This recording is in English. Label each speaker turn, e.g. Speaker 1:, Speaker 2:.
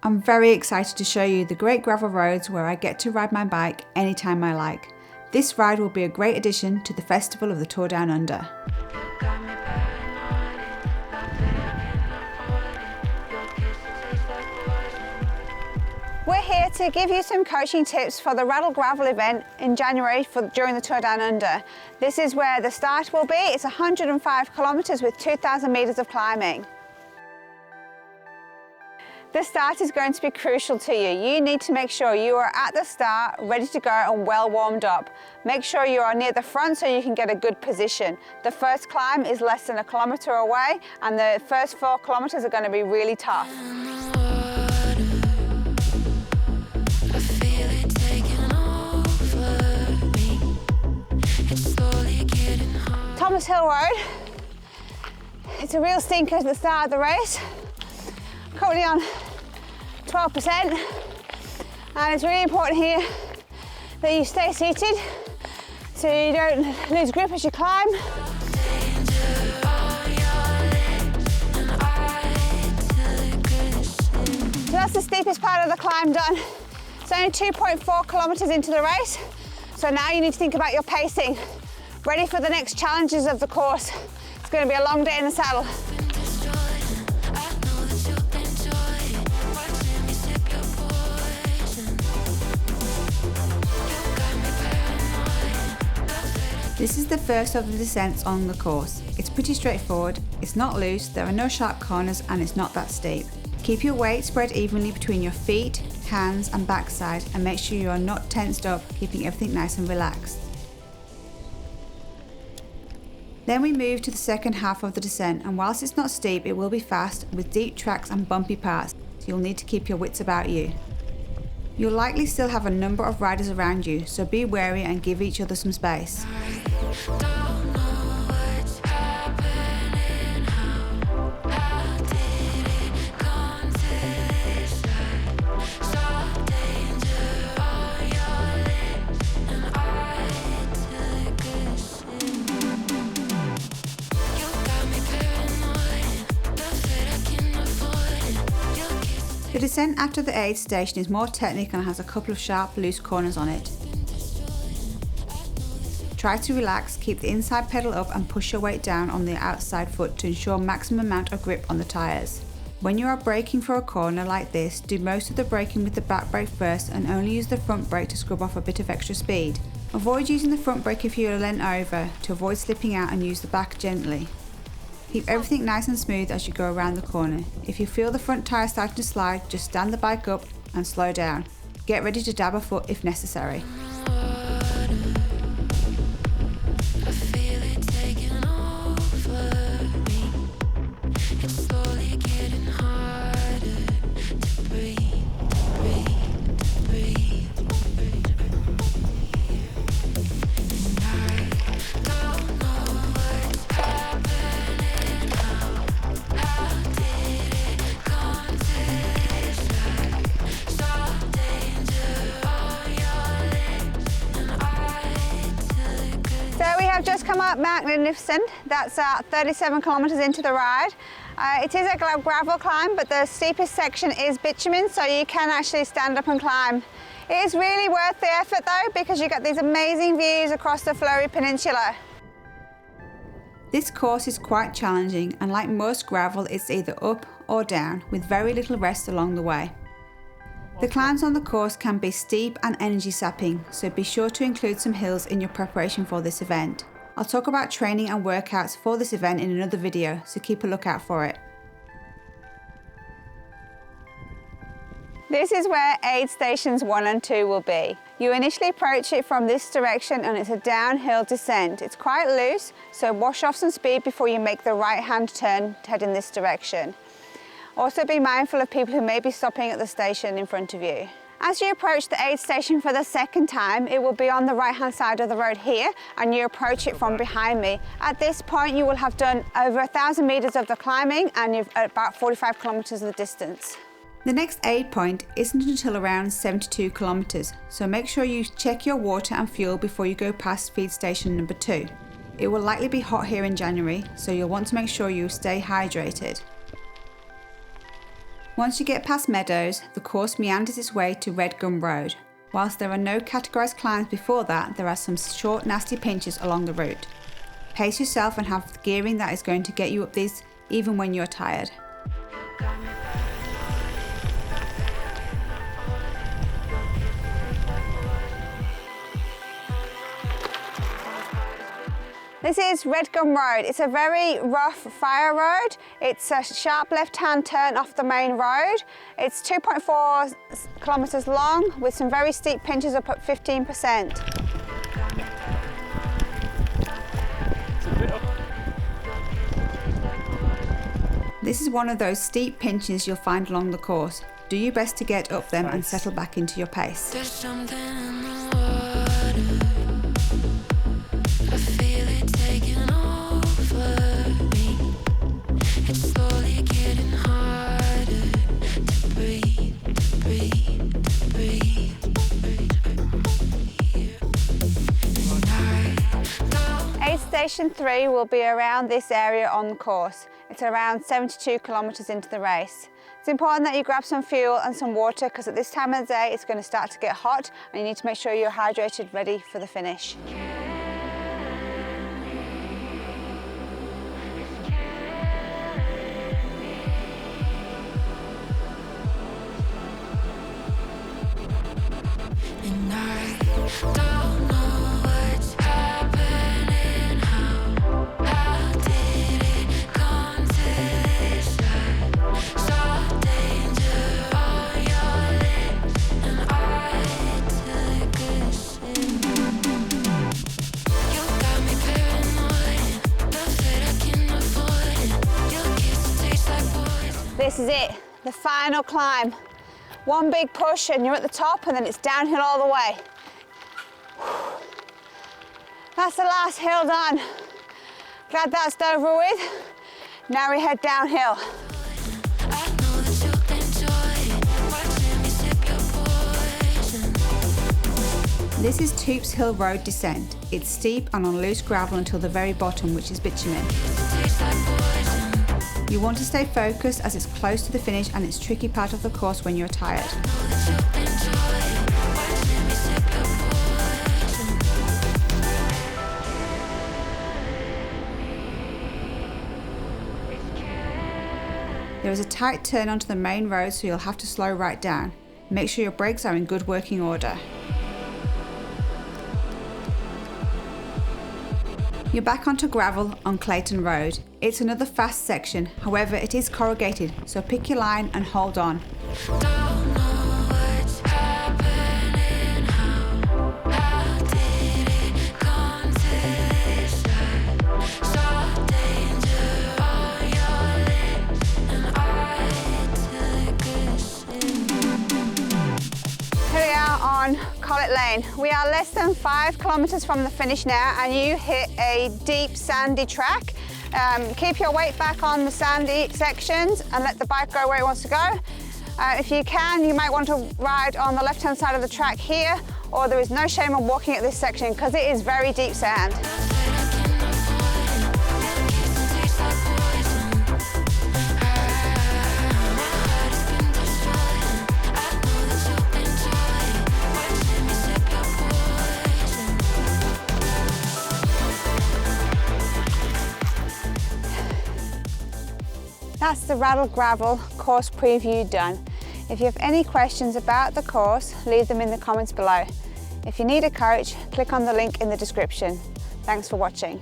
Speaker 1: I'm very excited to show you the great gravel roads where I get to ride my bike anytime I like. This ride will be a great addition to the festival of the Tour Down Under.
Speaker 2: We're here to give you some coaching tips for the RADL GRVL event in January during the Tour Down Under. This is where the start will be. It's 105 kilometres with 2,000 metres of climbing. The start is going to be crucial to you. You need to make sure you are at the start, ready to go and well warmed up. Make sure you are near the front so you can get a good position. The first climb is less than 1 kilometre away and the first 4 kilometres are going to be really tough. Thomas Hill Road. It's a real stinker at the start of the race. Currently on 12%, and it's really important here that you stay seated so you don't lose grip as you climb. So that's the steepest part of the climb done. It's only 2.4 kilometres into the race, so now you need to think about your pacing. Ready for the next challenges of the course. It's going to be a long day in the saddle.
Speaker 1: This is the first of the descents on the course. It's pretty straightforward, it's not loose, there are no sharp corners and it's not that steep. Keep your weight spread evenly between your feet, hands and backside and make sure you are not tensed up, keeping everything nice and relaxed. Then we move to the second half of the descent, and whilst it's not steep, it will be fast with deep tracks and bumpy parts, so you'll need to keep your wits about you. You'll likely still have a number of riders around you, so be wary and give each other some space. The descent after the aid station is more technical and has a couple of sharp, loose corners on it. Try to relax, keep the inside pedal up and push your weight down on the outside foot to ensure maximum amount of grip on the tyres. When you are braking for a corner like this, do most of the braking with the back brake first and only use the front brake to scrub off a bit of extra speed. Avoid using the front brake if you are leant over to avoid slipping out and use the back gently. Keep everything nice and smooth as you go around the corner. If you feel the front tyre starting to slide, just stand the bike up and slow down. Get ready to dab a foot if necessary.
Speaker 2: I've just come up Mount Magnificent. That's 37 kilometres into the ride. It is a gravel climb, but the steepest section is bitumen, so you can actually stand up and climb. It is really worth the effort though, because you get these amazing views across the Flowy Peninsula.
Speaker 1: This course is quite challenging, and like most gravel, it's either up or down, with very little rest along the way. The climbs on the course can be steep and energy sapping, so be sure to include some hills in your preparation for this event. I'll talk about training and workouts for this event in another video, so keep a lookout for it.
Speaker 2: This is where aid stations 1 and 2 will be. You initially approach it from this direction and it's a downhill descent. It's quite loose, so wash off some speed before you make the right hand turn to head in this direction. Also be mindful of people who may be stopping at the station in front of you. As you approach the aid station for the second time, it will be on the right hand side of the road here, and you approach it from behind me. At this point you will have done over 1,000 metres of the climbing and you've about 45 kilometres of the distance.
Speaker 1: The next aid point isn't until around 72 kilometres, so make sure you check your water and fuel before you go past feed station number 2. It will likely be hot here in January, so you'll want to make sure you stay hydrated. Once you get past Meadows, the course meanders its way to Red Gum Road. Whilst there are no categorised climbs before that, there are some short nasty pinches along the route. Pace yourself and have the gearing that is going to get you up these even when you're tired.
Speaker 2: This is Red Gum Road. It's a very rough fire road. It's a sharp left-hand turn off the main road. It's 2.4 kilometres long with some very steep pinches up at 15%.
Speaker 1: This is one of those steep pinches you'll find along the course. Do your best to get up them and settle back into your pace.
Speaker 3: There's something in the water. I feel it taking over me. It's slowly getting harder to breathe, to breathe, to breathe, to breathe.
Speaker 2: Aid Station 3 will be around this area on the course. It's around 72 kilometres into the race. It's important that you grab some fuel and some water because at this time of the day it's going to start to get hot and you need to make sure you're hydrated, ready for the finish.
Speaker 3: And I don't know what's happening, how did it come to this? Saw danger on your lips, and I took a sip. You got me paranoid, love that I can afford. Your kiss tastes like poison.
Speaker 2: This is it, the final climb. One big push and you're at the top and then it's downhill all the way. That's the last hill done. Glad that's over with. Now we head downhill.
Speaker 3: I know that you'll enjoy watching me sip your poison.
Speaker 1: This is Toops Hill Road descent. It's steep and on loose gravel until the very bottom, which is bitumen.
Speaker 3: Tastes like poison.
Speaker 1: You want to stay focused as it's close to the finish and it's a tricky part of the course when you're tired.
Speaker 3: Know that you'll enjoy watching me sip your poison.
Speaker 1: There is a tight turn onto the main road, so you'll have to slow right down. Make sure your brakes are in good working order. You're back onto gravel on Clayton Road. It's another fast section, however it is corrugated, so pick your line and hold on.
Speaker 3: Don't know what's happening, how did it come to this? Saw danger on your lips, and I took a sip.
Speaker 2: Here we are on Collet Lane. We are less than 5 kilometres from the finish now and you hit a deep sandy track. Keep your weight back on the sandy sections and let the bike go where it wants to go. If you can, you might want to ride on the left-hand side of the track here, or there is no shame in walking at this section because it is very deep sand. That's the RADL GRVL course preview done. If you have any questions about the course, leave them in the comments below. If you need a coach, click on the link in the description. Thanks for watching.